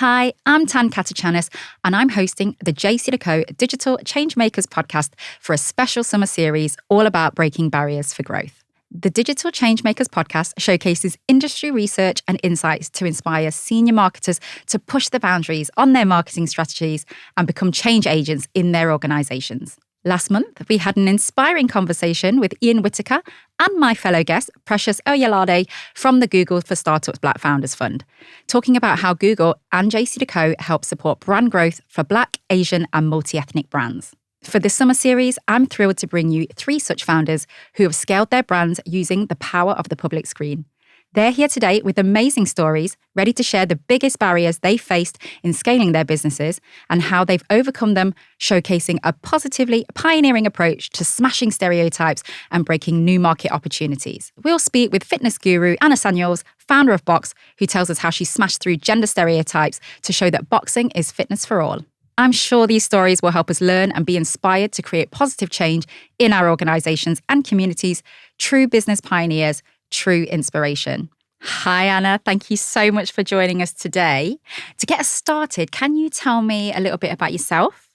Hi, I'm Thanh Catachanas, and I'm hosting the JCDecaux Digital Changemakers podcast for a special summer series all about breaking barriers for growth. The Digital Changemakers podcast showcases industry research and insights to inspire senior marketers to push the boundaries on their marketing strategies and become change agents in their organisations. Last month, we had an inspiring conversation with Ian Whitaker and my fellow guest, Precious Oyalade from the Google for Startups Black Founders Fund, talking about how Google and JCDecaux help support brand growth for Black, Asian and multi-ethnic brands. For this summer series, I'm thrilled to bring you 3 such founders who have scaled their brands using the power of the public screen. They're here today with amazing stories, ready to share the biggest barriers they faced in scaling their businesses and how they've overcome them, showcasing a positively pioneering approach to smashing stereotypes and breaking new market opportunities. We'll speak with fitness guru Anna Samuels, founder of Box, who tells us how she smashed through gender stereotypes to show that boxing is fitness for all. I'm sure these stories will help us learn and be inspired to create positive change in our organisations and communities. True business pioneers, true inspiration. Hi, Anna. Thank you so much for joining us today. To get us started, can you tell me a little bit about yourself,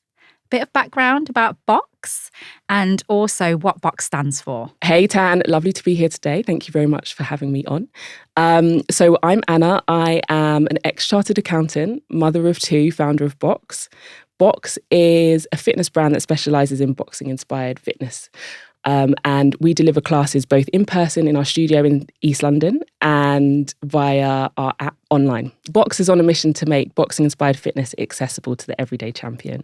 a bit of background about Box, and also what Box stands for? Hey, Tan. Lovely to be here today. Thank you very much for having me on. So I'm Anna. I am an ex-chartered accountant, mother of 2, founder of Box. Box is a fitness brand that specialises in boxing-inspired fitness. And we deliver classes both in person in our studio in East London and via our app online. Box is on a mission to make boxing-inspired fitness accessible to the everyday champion.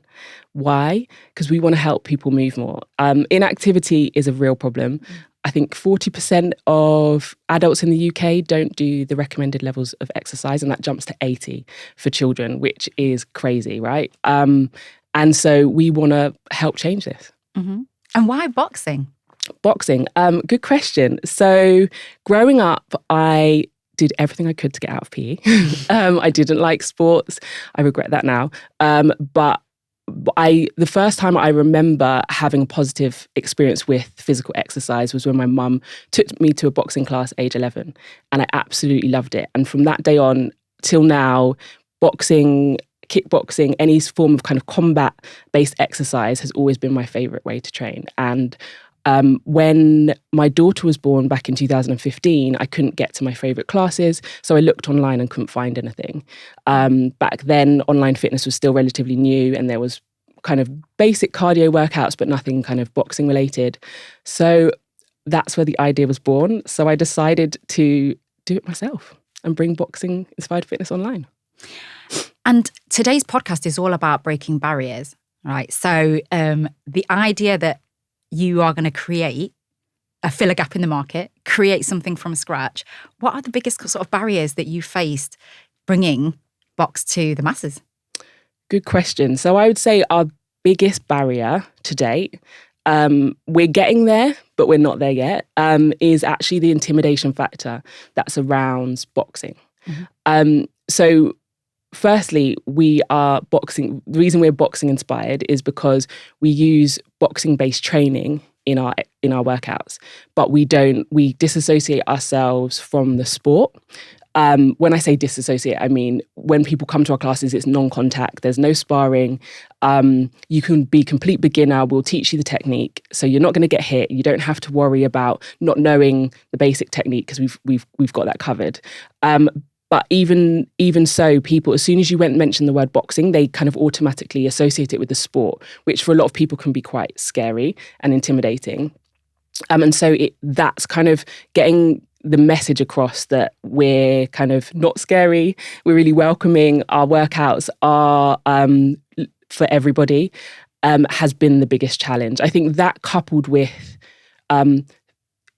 Why? Because we want to help people move more. Inactivity is a real problem. I think 40% of adults in the UK don't do the recommended levels of exercise, and that jumps to 80 for children, which is crazy, right? And so we want to help change this. Mm-hmm. And why boxing? Boxing. Good question. So growing up, I did everything I could to get out of PE. I didn't like sports. I regret that now. But the first time I remember having a positive experience with physical exercise was when my mum took me to a boxing class age 11. And I absolutely loved it. And from that day on till now, boxing, kickboxing, any form of kind of combat-based exercise has always been my favourite way to train. And when my daughter was born back in 2015, I couldn't get to my favourite classes, so I looked online and couldn't find anything. Back then, online fitness was still relatively new and there was kind of basic cardio workouts, but nothing kind of boxing related. So that's where the idea was born. So I decided to do it myself and bring boxing-inspired fitness online. And today's podcast is all about breaking barriers, right? So the idea that you are going to fill a gap in the market, create something from scratch. What are the biggest sort of barriers that you faced bringing Box to the masses? Good question. So I would say our biggest barrier to date, we're getting there, but we're not there yet, is actually the intimidation factor that surrounds boxing. Mm-hmm. So firstly, we are boxing. The reason we're boxing inspired is because we use boxing-based training in our workouts, but we disassociate ourselves from the sport. When I say disassociate, I mean when people come to our classes, it's non-contact. There's no sparring. You can be complete beginner. We'll teach you the technique, so you're not going to get hit. You don't have to worry about not knowing the basic technique because we've got that covered. But even so, people, as soon as you mention the word boxing, they kind of automatically associate it with the sport, which for a lot of people can be quite scary and intimidating. And so that's kind of getting the message across that we're kind of not scary, we're really welcoming, our workouts are for everybody, has been the biggest challenge. I think that coupled with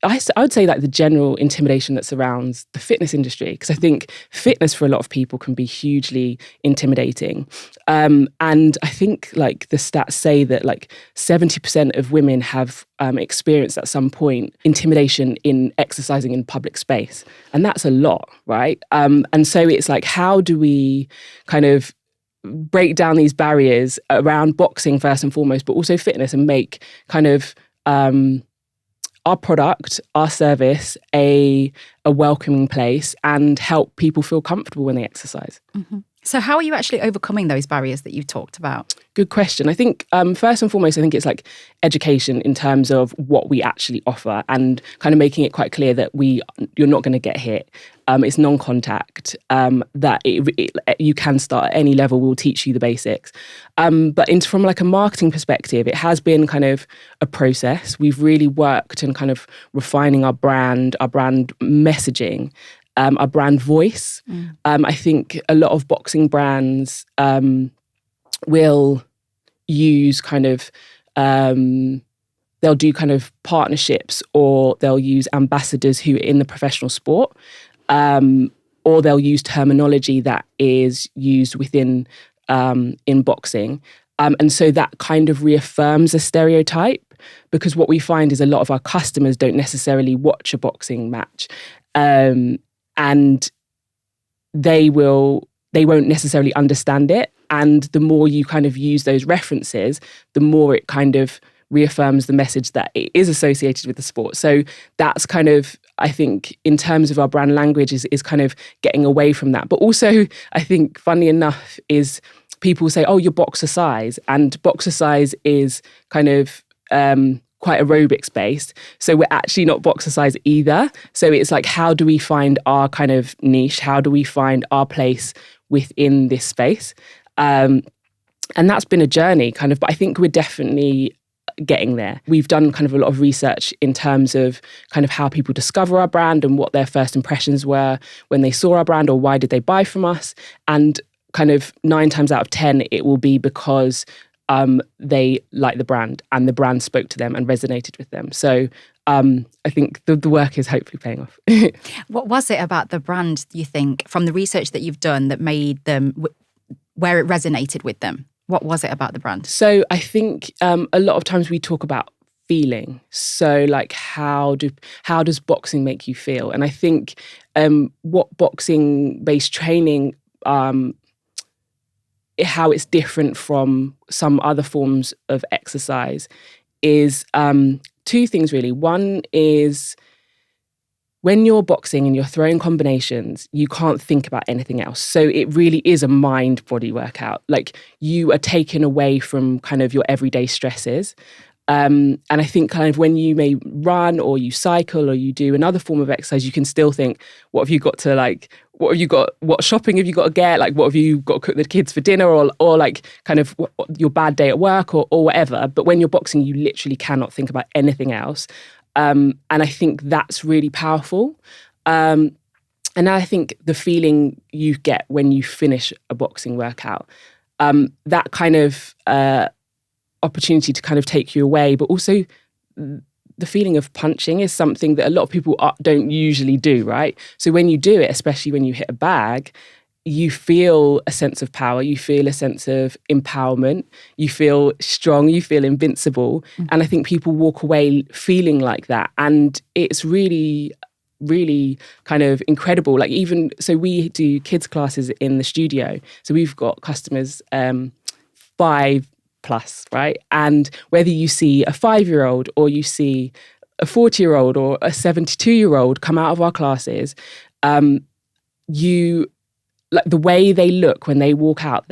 I would say like the general intimidation that surrounds the fitness industry, because I think fitness for a lot of people can be hugely intimidating. And I think like the stats say that like 70% of women have experienced at some point intimidation in exercising in public space. And that's a lot, right? And so it's like, how do we kind of break down these barriers around boxing first and foremost, but also fitness, and make kind of our product, our service, a welcoming place, and help people feel comfortable when they exercise. Mm-hmm. So how are you actually overcoming those barriers that you've talked about? Good question. I think first and foremost, I think it's like education in terms of what we actually offer and kind of making it quite clear that you're not going to get hit. It's non-contact, that you can start at any level. We'll teach you the basics. But from like a marketing perspective, it has been kind of a process. We've really worked in kind of refining our brand messaging, our brand voice. I think a lot of boxing brands will use kind of, they'll do kind of partnerships, or they'll use ambassadors who are in the professional sport, or they'll use terminology that is used within in boxing. And so that kind of reaffirms a stereotype, because what we find is a lot of our customers don't necessarily watch a boxing match. And they won't necessarily understand it. And the more you kind of use those references, the more it kind of reaffirms the message that it is associated with the sport. So that's kind of, I think, in terms of our brand language, is kind of getting away from that. But also, I think, funny enough, is people say, oh, you're boxer size. And boxer size is kind of quite aerobics based. So we're actually not boxer size either. So it's like, how do we find our kind of niche? How do we find our place within this space? And that's been a journey kind of, but I think we're definitely getting there. We've done kind of a lot of research in terms of kind of how people discover our brand and what their first impressions were when they saw our brand, or why did they buy from us? And kind of 9 times out of 10, it will be because they like the brand and the brand spoke to them and resonated with them. So I think the work is hopefully paying off. What was it about the brand, you think, from the research that you've done, that made them, where it resonated with them? What was it about the brand? So I think a lot of times we talk about feeling. So like, how does boxing make you feel? And I think what boxing-based training, how it's different from some other forms of exercise, is 2 things really. One is, when you're boxing and you're throwing combinations, you can't think about anything else. So it really is a mind-body workout. Like, you are taken away from kind of your everyday stresses. And I think kind of when you may run or you cycle or you do another form of exercise, you can still think, what have you got to like, what shopping have you got to get? Like, what have you got to cook the kids for dinner, or like kind of your bad day at work or whatever. But when you're boxing, you literally cannot think about anything else. And I think that's really powerful. And I think the feeling you get when you finish a boxing workout, that kind of opportunity to kind of take you away, but also the feeling of punching is something that a lot of people don't usually do, right? So when you do it, especially when you hit a bag, you feel a sense of power, you feel a sense of empowerment, you feel strong, you feel invincible. And I think people walk away feeling like that. And it's really, really kind of incredible. Like, even, so we do kids classes in the studio. So we've got customers 5+, right? And whether you see a 5-year-old or you see a 40-year-old or a 72-year-old come out of our classes, like the way they look when they walk out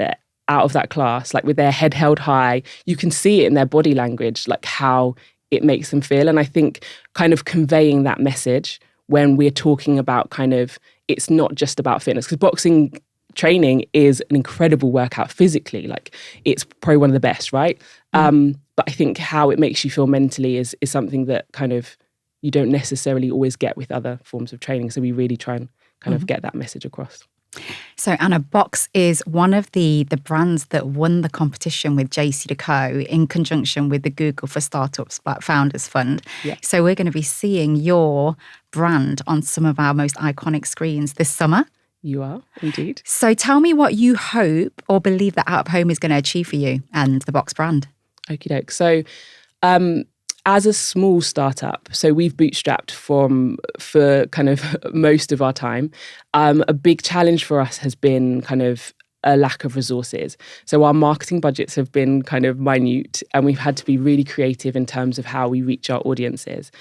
of that class, like with their head held high, you can see it in their body language, like how it makes them feel. And I think kind of conveying that message when we're talking about kind of, it's not just about fitness, because boxing training is an incredible workout physically, like it's probably one of the best, right? But I think how it makes you feel mentally is something that kind of you don't necessarily always get with other forms of training. So we really try and kind of get that message across. So Anna, Box is one of the brands that won the competition with JCDecaux in conjunction with the Google for Startups Black Founders Fund. Yeah. So we're going to be seeing your brand on some of our most iconic screens this summer. You are, indeed. So tell me what you hope or believe that Out of Home is going to achieve for you and the Box brand. Okie doke. So as a small startup, so we've bootstrapped for kind of most of our time. A big challenge for us has been kind of a lack of resources. So our marketing budgets have been kind of minute, and we've had to be really creative in terms of how we reach our audiences.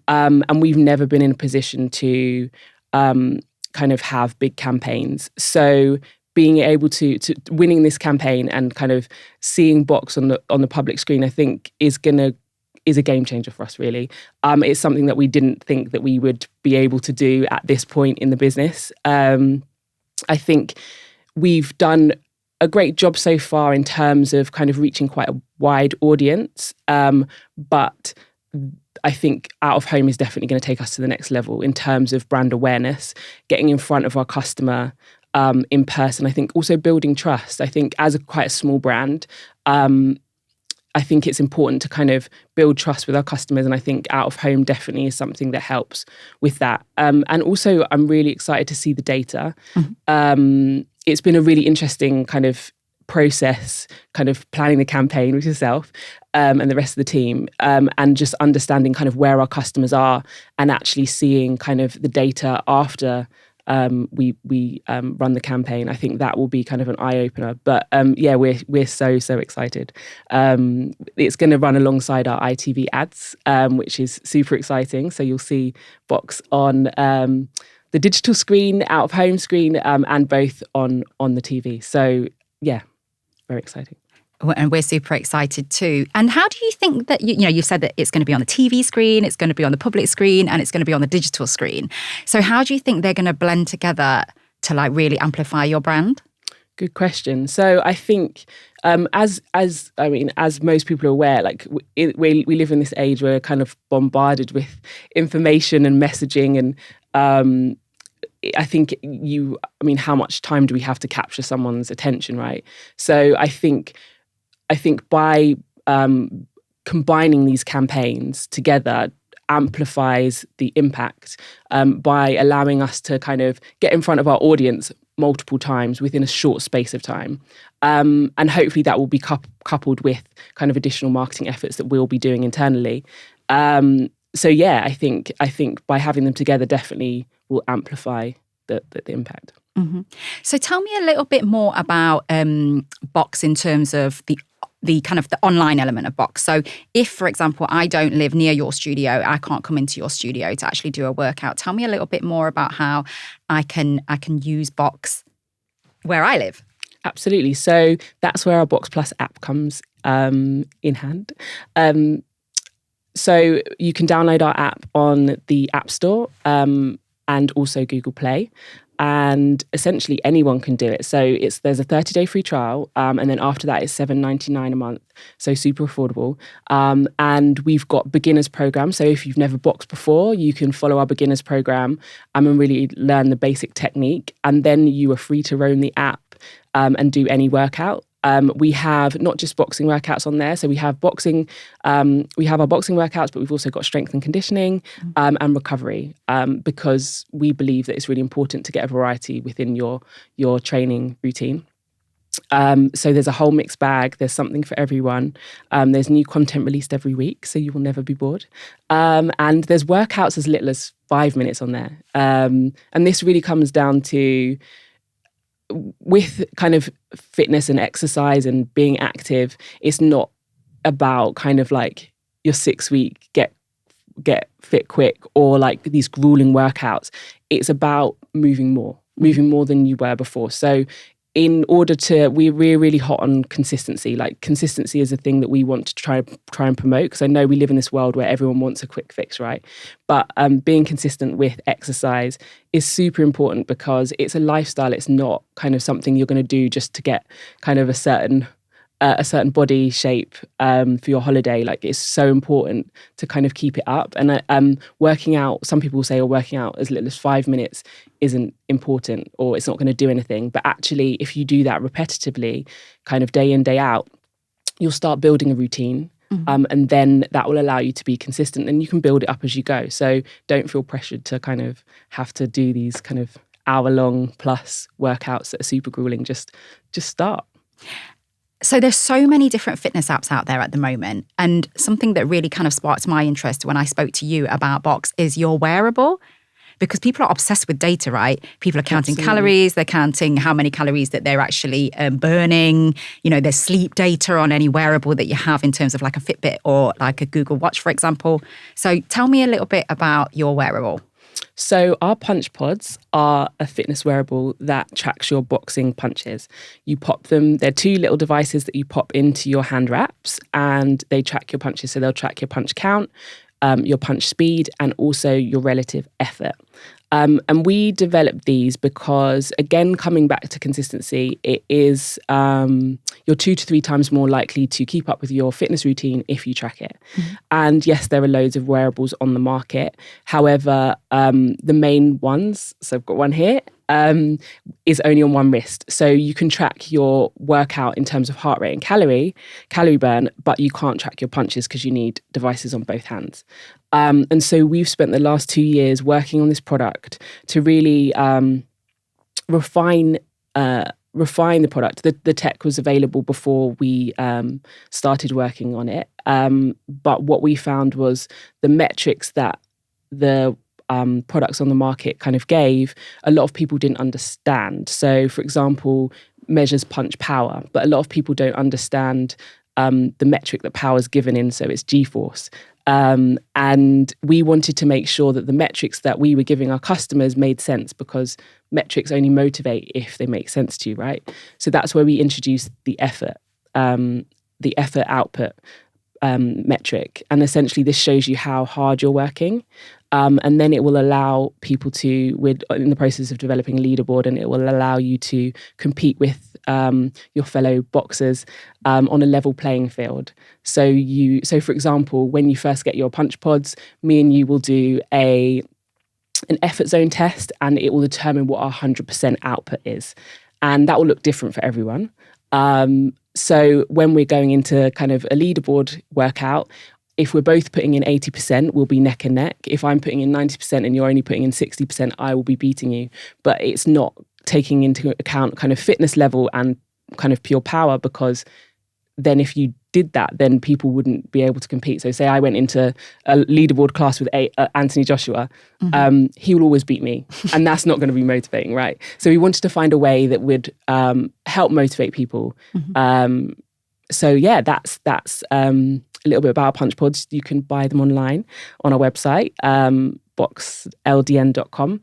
And we've never been in a position to kind of have big campaigns. So being able to winning this campaign and kind of seeing Box on the public screen, I think is a game changer for us, really. It's something that we didn't think that we would be able to do at this point in the business. I think we've done a great job so far in terms of kind of reaching quite a wide audience. But I think out of home is definitely going to take us to the next level in terms of brand awareness, getting in front of our customer in person. I think also building trust. I think as quite a small brand, I think it's important to kind of build trust with our customers. And I think out of home definitely is something that helps with that. And also, I'm really excited to see the data. It's been a really interesting kind of process, kind of planning the campaign with yourself and the rest of the team, and just understanding kind of where our customers are and actually seeing kind of the data after we run the campaign. I think that will be kind of an eye opener. But yeah, we're so excited. It's going to run alongside our ITV ads, which is super exciting. So you'll see Box on the digital screen, out of home screen, and both on the TV. So yeah, very exciting. And we're super excited too. And how do you think that, you said that it's going to be on the TV screen, it's going to be on the public screen, and it's going to be on the digital screen. So how do you think they're going to blend together to like really amplify your brand? Good question. So I think, as most people are aware, like we live in this age where we're kind of bombarded with information and messaging, and I think how much time do we have to capture someone's attention, right? So I think by combining these campaigns together amplifies the impact by allowing us to kind of get in front of our audience multiple times within a short space of time. And hopefully that will be coupled with kind of additional marketing efforts that we'll be doing internally. So yeah, I think by having them together definitely will amplify the impact. Mm-hmm. So tell me a little bit more about Box in terms of the kind of the online element of Box. So if, for example, I don't live near your studio, I can't come into your studio to actually do a workout. Tell me a little bit more about how I can use Box where I live. Absolutely. So that's where our Box Plus app comes in hand. So you can download our app on the App Store and also Google Play. And essentially anyone can do it. So there's a 30-day free trial, and then after that it's $7.99 a month, so super affordable. And we've got beginners program. So if you've never boxed before, you can follow our beginners program and really learn the basic technique. And then you are free to roam the app and do any workout. We have not just boxing workouts on there. So we have boxing, we have our boxing workouts, but we've also got strength and conditioning and recovery because we believe that it's really important to get a variety within your training routine. So there's a whole mixed bag. There's something for everyone. There's new content released every week, so you will never be bored. And there's workouts as little as 5 minutes on there. And this really comes down to with kind of fitness and exercise and being active, it's not about kind of like your 6 week get fit quick or like these grueling workouts. It's about moving more than you were before. So in order we're really hot on consistency. Like consistency is a thing that we want to try and promote, because I know we live in this world where everyone wants a quick fix, right? But being consistent with exercise is super important because it's a lifestyle. It's not kind of something you're going to do just to get kind of a certain body shape for your holiday. Like it's so important to kind of keep it up. And working out, some people say, working out as little as 5 minutes isn't important or it's not going to do anything. But actually, if you do that repetitively, kind of day in, day out, you'll start building a routine. Mm-hmm. And then that will allow you to be consistent and you can build it up as you go. So don't feel pressured to kind of have to do these kind of hour-long plus workouts that are super grueling. Just start. So there's so many different fitness apps out there at the moment. And something that really kind of sparked my interest when I spoke to you about Box is your wearable. Because people are obsessed with data, right? People are counting calories, they're counting how many calories that they're actually burning. You know, there's sleep data on any wearable that you have in terms of like a Fitbit or like a Google Watch, for example. So tell me a little bit about your wearable. So our punch pods are a fitness wearable that tracks your boxing punches. You pop them, they're two little devices that you pop into your hand wraps and they track your punches. So they'll track your punch count, your punch speed, and also your relative effort. And we developed these because, again, coming back to consistency, it is you're 2 to 3 times more likely to keep up with your fitness routine if you track it. Mm-hmm. And yes, there are loads of wearables on the market. However, the main ones, so I've got one here, is only on one wrist. So you can track your workout in terms of heart rate and calorie burn, but you can't track your punches because you need devices on both hands. And so we've spent the last 2 years working on this product to really refine the product. The tech was available before we started working on it. But what we found was the metrics that the products on the market kind of gave, a lot of people didn't understand. So, for example, measures punch power, but a lot of people don't understand the metric that power is given in, so it's G-force. And we wanted to make sure that the metrics that we were giving our customers made sense, because metrics only motivate if they make sense to you, right? So that's where we introduced the effort output metric. And essentially this shows you how hard you're working. And then it will allow people to, we're in the process of developing a leaderboard, and it will allow you to compete with your fellow boxers on a level playing field. So for example, when you first get your punch pods, me and you will do an effort zone test, and it will determine what our 100% output is. And that will look different for everyone. So when we're going into kind of a leaderboard workout, if we're both putting in 80%, we'll be neck and neck. If I'm putting in 90% and you're only putting in 60%, I will be beating you. But it's not taking into account kind of fitness level and kind of pure power, because then if you did that, then people wouldn't be able to compete. So say I went into a leaderboard class with Anthony Joshua, mm-hmm. He will always beat me. And that's not going to be motivating, right? So we wanted to find a way that would help motivate people. Mm-hmm. So yeah, that's a little bit about our punch pods. You can buy them online on our website, boxldn.com.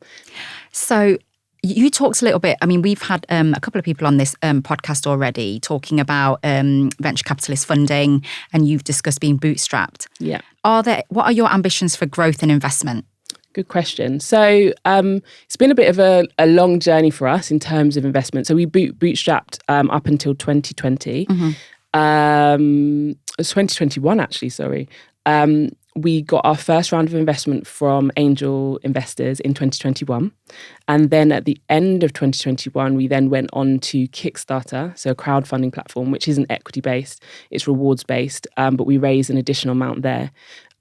So you talked a little bit, I mean, we've had a couple of people on this podcast already talking about venture capitalist funding, and you've discussed being bootstrapped. Yeah. What are your ambitions for growth and investment? Good question. So it's been a bit of a long journey for us in terms of investment. So we bootstrapped up until 2020. Mm-hmm. It was 2021 actually, sorry. We got our first round of investment from angel investors in 2021. And then at the end of 2021, we then went on to Kickstarter, so a crowdfunding platform, which isn't equity-based, it's rewards-based, but we raised an additional amount there.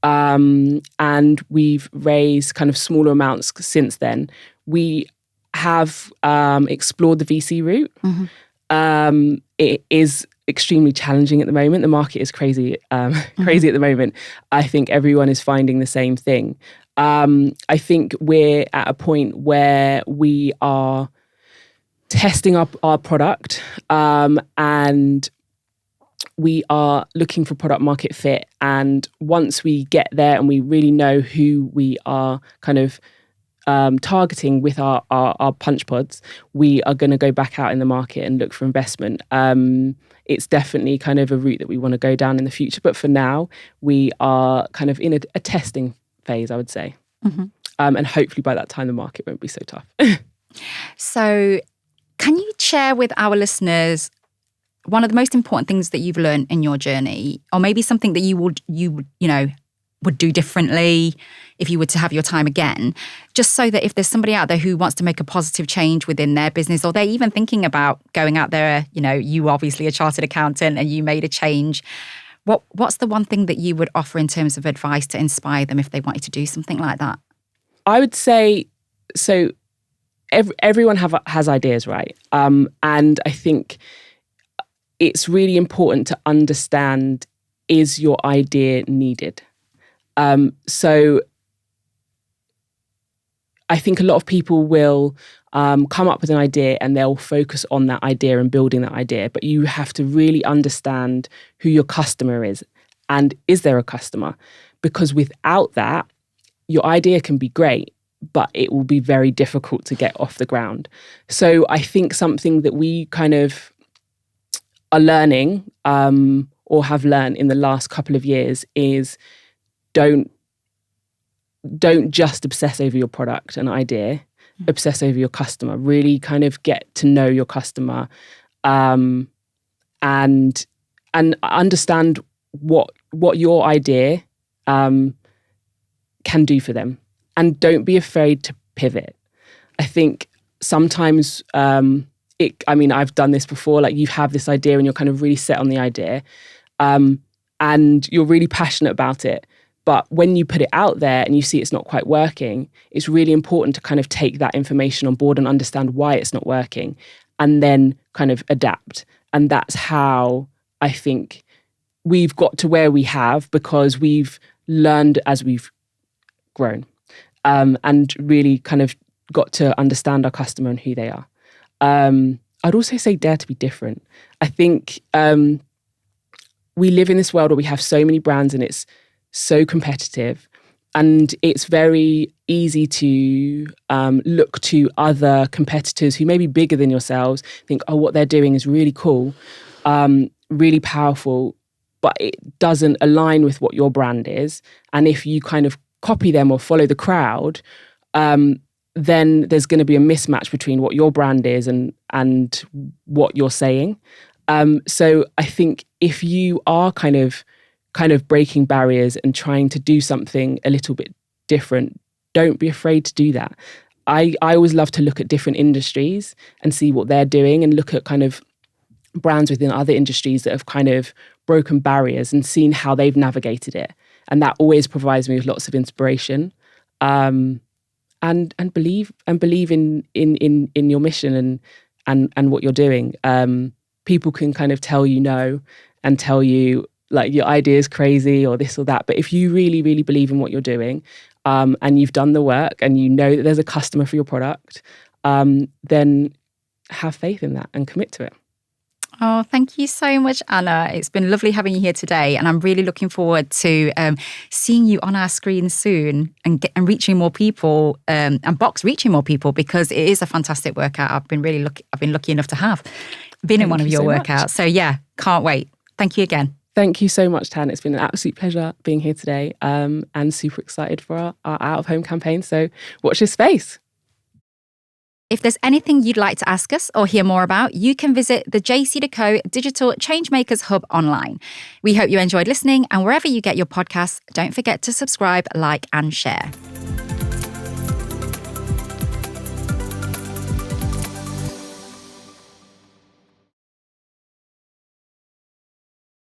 And we've raised kind of smaller amounts since then. We have explored the VC route. Mm-hmm. It is extremely challenging at the moment. The market is crazy mm-hmm. at the moment. I think everyone is finding the same thing. I think we're at a point where we are testing up our product and we are looking for product market fit. And once we get there and we really know who we are kind of targeting with our punch pods, we are going to go back out in the market and look for investment. It's definitely kind of a route that we want to go down in the future. But for now, we are kind of in a testing phase, I would say. Mm-hmm. And hopefully by that time, the market won't be so tough. So can you share with our listeners one of the most important things that you've learned in your journey, or maybe something that you would do differently if you were to have your time again, just so that if there's somebody out there who wants to make a positive change within their business, or they're even thinking about going out there, you obviously a chartered accountant and you made a change. What's the one thing that you would offer in terms of advice to inspire them if they wanted to do something like that? I would say, so everyone has ideas, right? And I think it's really important to understand, is your idea needed? So I think a lot of people will come up with an idea and they'll focus on that idea and building that idea. But you have to really understand who your customer is, and is there a customer? Because without that, your idea can be great, but it will be very difficult to get off the ground. So I think something that we kind of are learning or have learned in the last couple of years is don't just obsess over your product and idea, obsess over your customer. Really kind of get to know your customer and understand what your idea can do for them. And don't be afraid to pivot. I think sometimes I've done this before, like you have this idea and you're kind of really set on the idea and you're really passionate about it. But when you put it out there and you see it's not quite working, it's really important to kind of take that information on board and understand why it's not working and then kind of adapt. And that's how I think we've got to where we have, because we've learned as we've grown and really kind of got to understand our customer and who they are. I'd also say dare to be different. I think we live in this world where we have so many brands and it's so competitive, and it's very easy to look to other competitors who may be bigger than yourselves, think, oh, what they're doing is really cool, really powerful, but it doesn't align with what your brand is. And if you kind of copy them or follow the crowd, then there's going to be a mismatch between what your brand is and what you're saying. So I think if you are kind of breaking barriers and trying to do something a little bit different, don't be afraid to do that. I always love to look at different industries and see what they're doing and look at kind of brands within other industries that have kind of broken barriers and seen how they've navigated it. And that always provides me with lots of inspiration. And believe in your mission and what you're doing. People can kind of tell you no and tell you like your idea is crazy or this or that. But if you really, really believe in what you're doing and you've done the work and you know that there's a customer for your product, then have faith in that and commit to it. Oh, thank you so much, Anna. It's been lovely having you here today. And I'm really looking forward to seeing you on our screen soon and reaching more people and Box reaching more people, because it is a fantastic workout. I've been lucky enough to have been in one of your workouts. So yeah, can't wait. Thank you again. Thank you so much, Tan. It's been an absolute pleasure being here today and super excited for our Out of Home campaign. So watch this space. If there's anything you'd like to ask us or hear more about, you can visit the JCDecaux Digital Changemakers Hub online. We hope you enjoyed listening, and wherever you get your podcasts, don't forget to subscribe, like, and share.